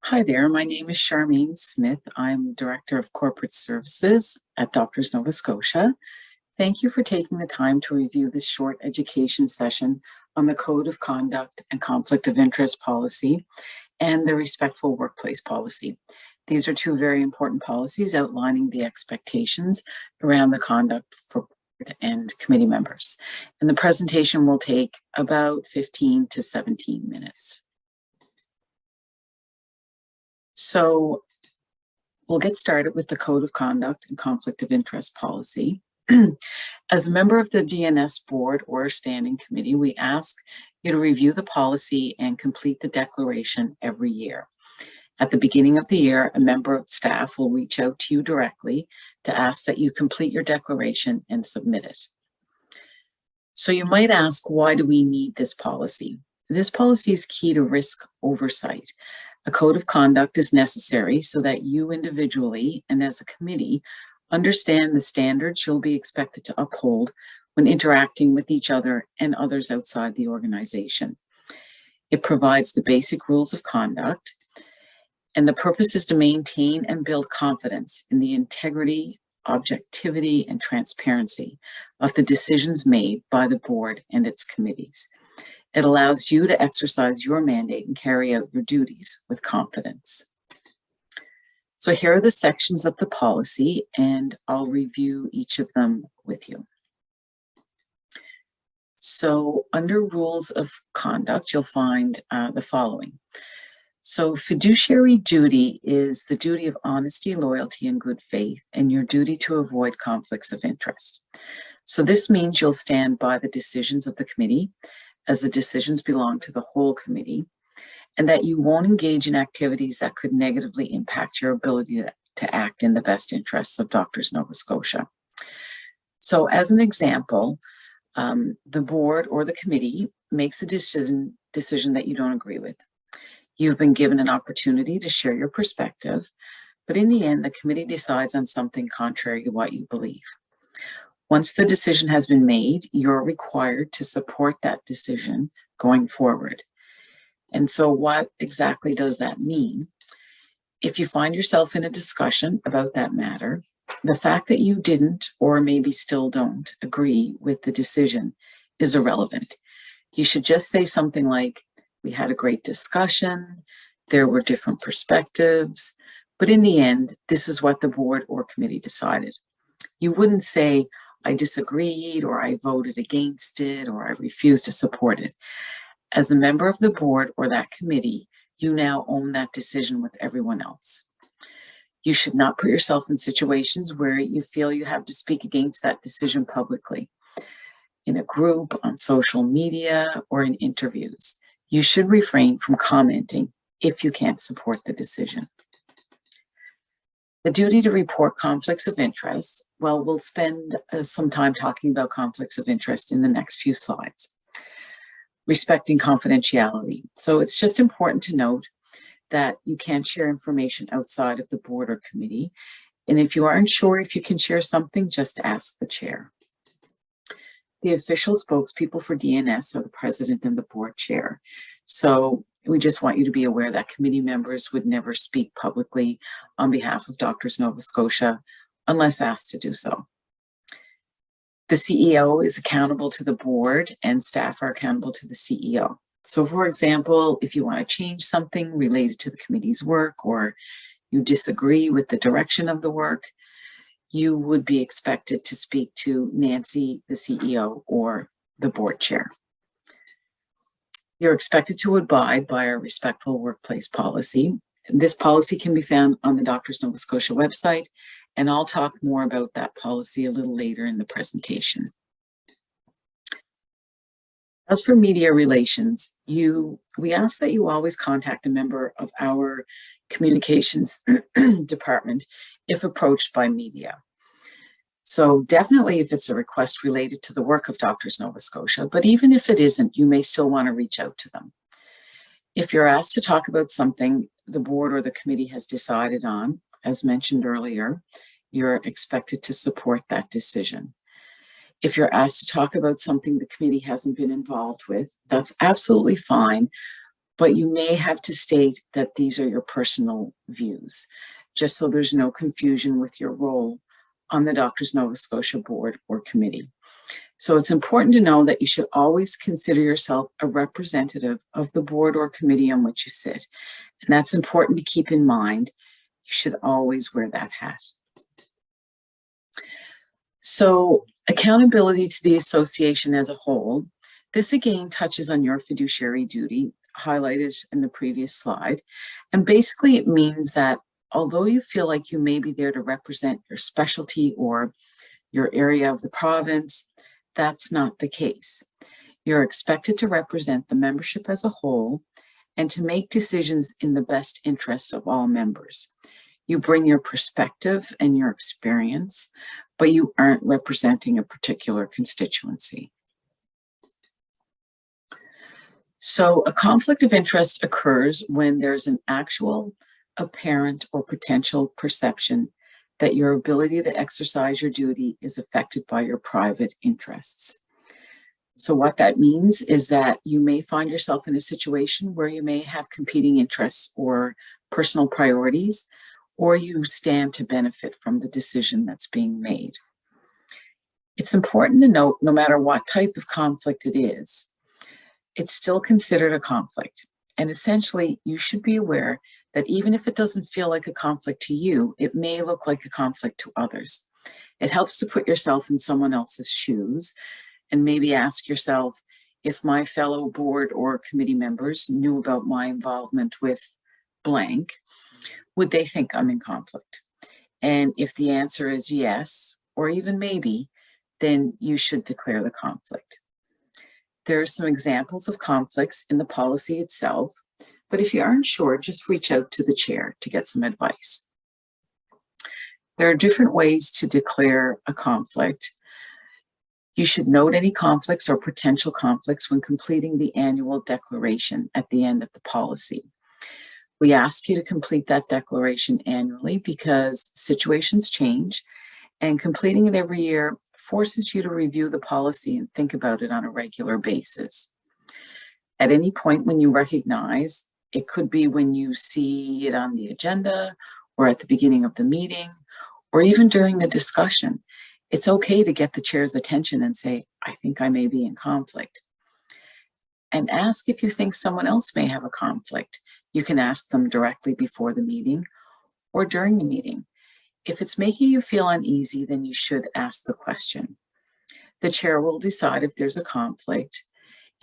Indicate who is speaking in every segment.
Speaker 1: Hi there, my name is Charmaine Smith. I'm Director of Corporate Services at Doctors Nova Scotia. Thank you for taking the time to review this short education session on the Code of Conduct and Conflict of Interest policy and the Respectful Workplace policy. These are two very important policies outlining the expectations around the conduct for board and committee members. And the presentation will take about 15 to 17 minutes. So we'll get started with the Code of Conduct and Conflict of Interest policy. As a member of the DNS board or standing committee, we ask you to review the policy and complete the declaration every year. At the beginning of the year, a member of staff will reach out to you directly to ask that you complete your declaration and submit it. So you might ask, why do we need this policy? This policy is key to risk oversight. A code of conduct is necessary so that you individually and as a committee understand the standards you'll be expected to uphold when interacting with each other and others outside the organization. It provides the basic rules of conduct, and the purpose is to maintain and build confidence in the integrity, objectivity, and transparency of the decisions made by the board and its committees. It allows you to exercise your mandate and carry out your duties with confidence. So here are the sections of the policy, and I'll review each of them with you. So under rules of conduct, you'll find the following. So fiduciary duty is the duty of honesty, loyalty, and good faith, and your duty to avoid conflicts of interest. So this means you'll stand by the decisions of the committee, as the decisions belong to the whole committee, and that you won't engage in activities that could negatively impact your ability to act in the best interests of Doctors Nova Scotia. So as an example, the board or the committee makes a decision that you don't agree with. You've been given an opportunity to share your perspective, but in the end, the committee decides on something contrary to what you believe. Once the decision has been made, you're required to support that decision going forward. And so what exactly does that mean? If you find yourself in a discussion about that matter, the fact that you didn't, or maybe still don't, agree with the decision is irrelevant. You should just say something like, we had a great discussion, there were different perspectives, but in the end, this is what the board or committee decided. You wouldn't say, I disagreed, or I voted against it, or I refused to support it. As a member of the board or that committee, you now own that decision with everyone else. You should not put yourself in situations where you feel you have to speak against that decision publicly, in a group, on social media, or in interviews. You should refrain from commenting if you can't support the decision. The duty to report conflicts of interest, well, we'll spend some time talking about conflicts of interest in the next few slides. Respecting confidentiality. So it's just important to note that you can't share information outside of the board or committee. And if you aren't sure if you can share something, just ask the chair. The official spokespeople for DNS are the president and the board chair. So we just want you to be aware that committee members would never speak publicly on behalf of Doctors Nova Scotia unless asked to do so. The CEO is accountable to the board and staff are accountable to the CEO. So for example, if you want to change something related to the committee's work or you disagree with the direction of the work, you would be expected to speak to Nancy, the CEO, or the board chair. You're expected to abide by our respectful workplace policy. This policy can be found on the Doctors Nova Scotia website, and I'll talk more about that policy a little later in the presentation. As for media relations, we ask that you always contact a member of our communications department if approached by media. So definitely if it's a request related to the work of Doctors Nova Scotia, but even if it isn't, you may still want to reach out to them. If you're asked to talk about something the board or the committee has decided on, as mentioned earlier, you're expected to support that decision. If you're asked to talk about something the committee hasn't been involved with, that's absolutely fine, but you may have to state that these are your personal views, just so there's no confusion with your role on the Doctors Nova Scotia Board or committee. So it's important to know that you should always consider yourself a representative of the board or committee on which you sit. And that's important to keep in mind. You should always wear that hat. So accountability to the association as a whole, this again touches on your fiduciary duty, highlighted in the previous slide. And basically it means that although you feel like you may be there to represent your specialty or your area of the province, that's not the case. You're expected to represent the membership as a whole and to make decisions in the best interests of all members. You bring your perspective and your experience, but you aren't representing a particular constituency. So a conflict of interest occurs when there's an actual, apparent, or potential perception that your ability to exercise your duty is affected by your private interests. So what that means is that you may find yourself in a situation where you may have competing interests or personal priorities, or you stand to benefit from the decision that's being made. It's important to note, no matter what type of conflict it is, it's still considered a conflict. And essentially, you should be aware that even if it doesn't feel like a conflict to you, it may look like a conflict to others. It helps to put yourself in someone else's shoes and maybe ask yourself, if my fellow board or committee members knew about my involvement with blank, would they think I'm in conflict? And if the answer is yes, or even maybe, then you should declare the conflict. There are some examples of conflicts in the policy itself, but if you aren't sure, just reach out to the chair to get some advice. There are different ways to declare a conflict. You should note any conflicts or potential conflicts when completing the annual declaration at the end of the policy. We ask you to complete that declaration annually because situations change, and completing it every year forces you to review the policy and think about it on a regular basis. At any point when you recognize, it could be when you see it on the agenda or at the beginning of the meeting, or even during the discussion, it's okay to get the chair's attention and say, I think I may be in conflict. And ask if you think someone else may have a conflict. You can ask them directly before the meeting or during the meeting. If it's making you feel uneasy, then you should ask the question. The chair will decide if there's a conflict,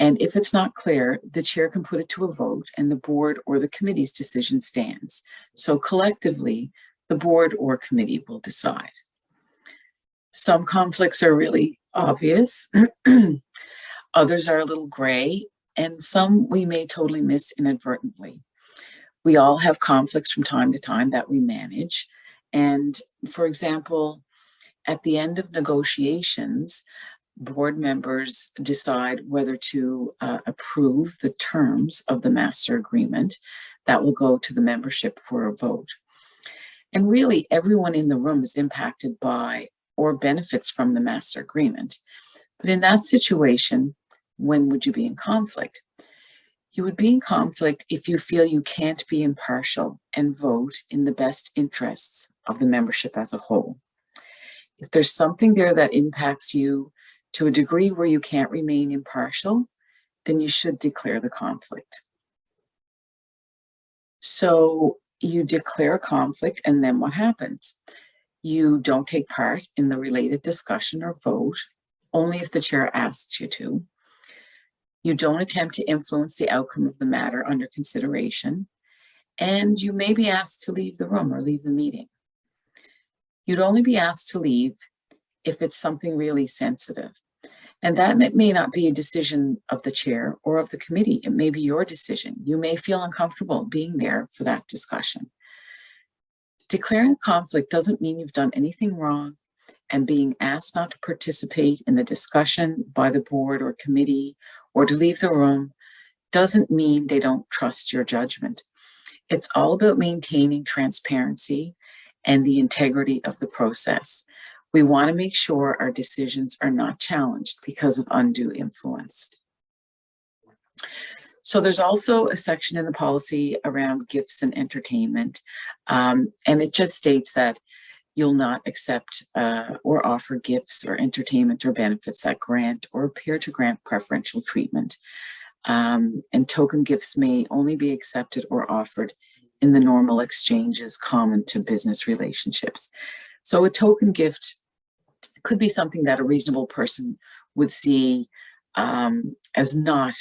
Speaker 1: and if it's not clear, the chair can put it to a vote and the board or the committee's decision stands. So collectively, the board or committee will decide. Some conflicts are really obvious. Others are a little gray, and some we may totally miss inadvertently. We all have conflicts from time to time that we manage. And for example, at the end of negotiations, board members decide whether to approve the terms of the master agreement that will go to the membership for a vote. And really, everyone in the room is impacted by or benefits from the master agreement. But in that situation, when would you be in conflict? You would be in conflict if you feel you can't be impartial and vote in the best interests of the membership as a whole. If there's something there that impacts you to a degree where you can't remain impartial, then you should declare the conflict. So you declare a conflict, and then what happens? You don't take part in the related discussion or vote, only if the chair asks you to. You don't attempt to influence the outcome of the matter under consideration, and you may be asked to leave the room or leave the meeting. You'd only be asked to leave if it's something really sensitive. And that may not be a decision of the chair or of the committee. It may be your decision. You may feel uncomfortable being there for that discussion. Declaring conflict doesn't mean you've done anything wrong, and being asked not to participate in the discussion by the board or committee or to leave the room doesn't mean they don't trust your judgment. It's all about maintaining transparency and the integrity of the process. We want to make sure our decisions are not challenged because of undue influence. So there's also a section in the policy around gifts and entertainment, and it just states that you'll not accept or offer gifts or entertainment or benefits that grant or appear to grant preferential treatment. And token gifts may only be accepted or offered in the normal exchanges common to business relationships. So a token gift could be something that a reasonable person would see as not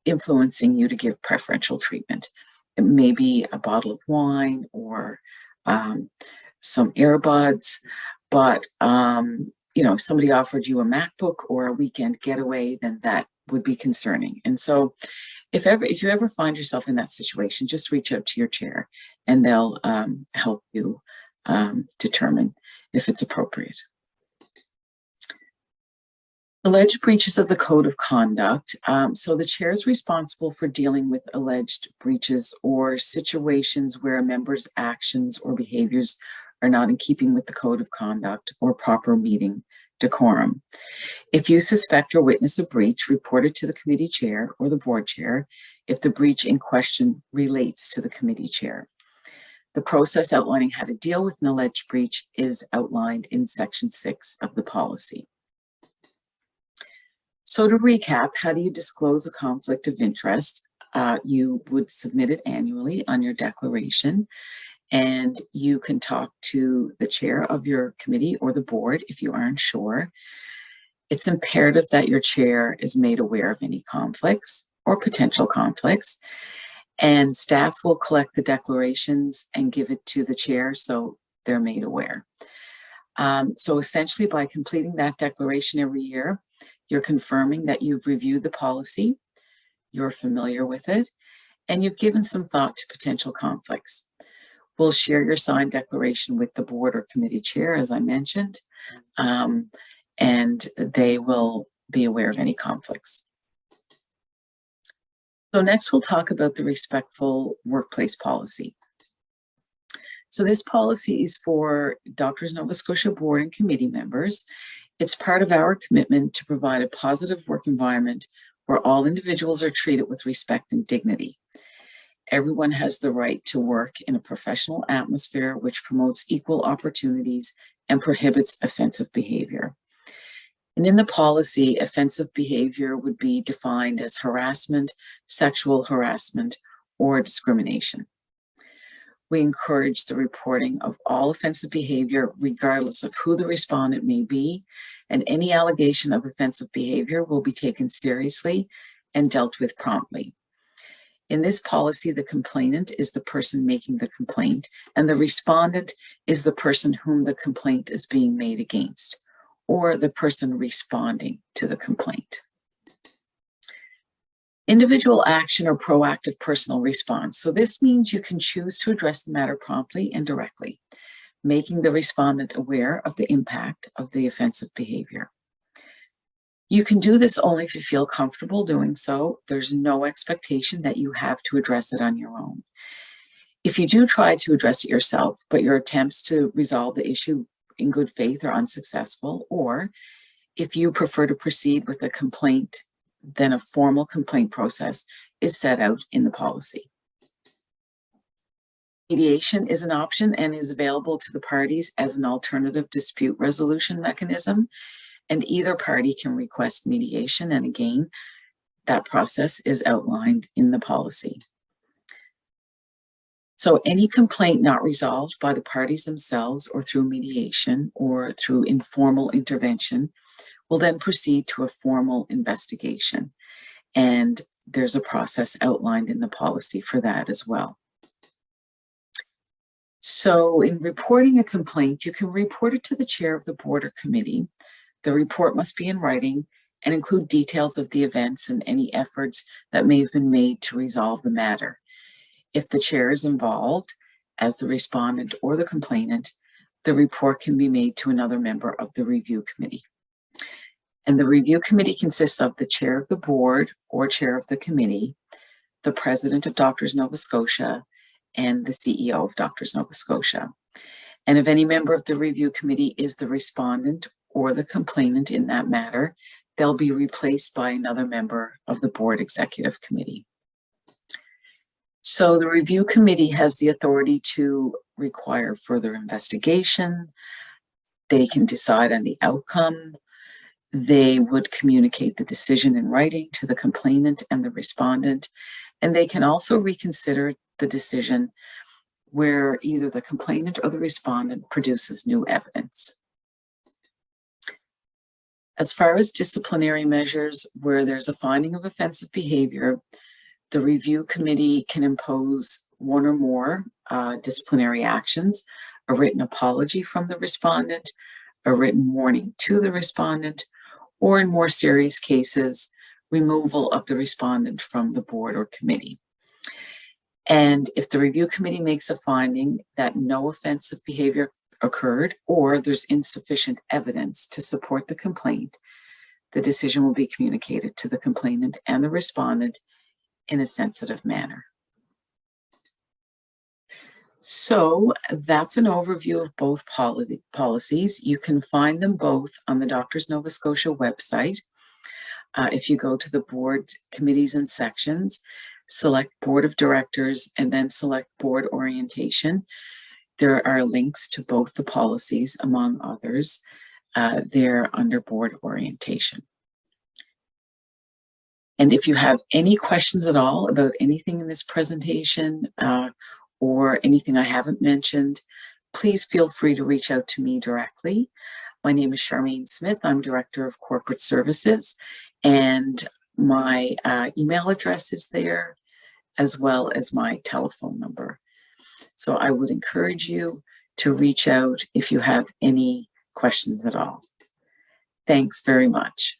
Speaker 1: influencing you to give preferential treatment. It may be a bottle of wine or some earbuds, but if somebody offered you a MacBook or a weekend getaway, then that would be concerning. And so if you ever find yourself in that situation, just reach out to your chair and they'll help you determine if it's appropriate. Alleged breaches of the code of conduct. So the chair is responsible for dealing with alleged breaches or situations where a member's actions or behaviors are not in keeping with the code of conduct or proper meeting decorum. If you suspect or witness a breach, report it to the committee chair or the board chair if the breach in question relates to the committee chair. The process outlining how to deal with an alleged breach is outlined in Section 6 of the policy. So to recap, how do you disclose a conflict of interest? You would submit it annually on your declaration, and you can talk to the chair of your committee or the board if you aren't sure. It's imperative that your chair is made aware of any conflicts or potential conflicts, and staff will collect the declarations and give it to the chair so they're made aware. So essentially, by completing that declaration every year, you're confirming that you've reviewed the policy, you're familiar with it, and you've given some thought to potential conflicts. We'll share your signed declaration with the board or committee chair, as I mentioned, and they will be aware of any conflicts. So next we'll talk about the respectful workplace policy. So this policy is for Doctors Nova Scotia Board and committee members. It's part of our commitment to provide a positive work environment where all individuals are treated with respect and dignity. Everyone has the right to work in a professional atmosphere which promotes equal opportunities and prohibits offensive behavior. And in the policy, offensive behavior would be defined as harassment, sexual harassment, or discrimination. We encourage the reporting of all offensive behavior, regardless of who the respondent may be, and any allegation of offensive behavior will be taken seriously and dealt with promptly. In this policy, the complainant is the person making the complaint, and the respondent is the person whom the complaint is being made against, or the person responding to the complaint. Individual action or proactive personal response. So this means you can choose to address the matter promptly and directly, making the respondent aware of the impact of the offensive behavior. You can do this only if you feel comfortable doing so. There's no expectation that you have to address it on your own. If you do try to address it yourself, but your attempts to resolve the issue in good faith are unsuccessful, or if you prefer to proceed with a complaint, then a formal complaint process is set out in the policy. Mediation is an option and is available to the parties as an alternative dispute resolution mechanism, and either party can request mediation, and again, that process is outlined in the policy. So any complaint not resolved by the parties themselves or through mediation or through informal intervention will then proceed to a formal investigation. And there's a process outlined in the policy for that as well. So in reporting a complaint, you can report it to the chair of the board or committee. The report must be in writing and include details of the events and any efforts that may have been made to resolve the matter. If the chair is involved as the respondent or the complainant, the report can be made to another member of the review committee. And the review committee consists of the chair of the board or chair of the committee, the president of Doctors Nova Scotia, and the CEO of Doctors Nova Scotia. And if any member of the review committee is the respondent or the complainant in that matter, they'll be replaced by another member of the board executive committee. So the review committee has the authority to require further investigation. They can decide on the outcome. They would communicate the decision in writing to the complainant and the respondent, and they can also reconsider the decision where either the complainant or the respondent produces new evidence. As far as disciplinary measures, where there's a finding of offensive behavior, the review committee can impose one or more disciplinary actions: a written apology from the respondent, a written warning to the respondent, or in more serious cases, removal of the respondent from the board or committee. And if the review committee makes a finding that no offensive behavior occurred or there's insufficient evidence to support the complaint, the decision will be communicated to the complainant and the respondent in a sensitive manner. So that's an overview of both policies. You can find them both on the Doctors Nova Scotia website. If you go to the board committees and sections, select Board of Directors, and then select Board Orientation, there are links to both the policies, among others. They're under Board Orientation. And if you have any questions at all about anything in this presentation or anything I haven't mentioned, please feel free to reach out to me directly. My name is Charmaine Smith. I'm Director of Corporate Services, and my email address is there, as well as my telephone number. So I would encourage you to reach out if you have any questions at all. Thanks very much.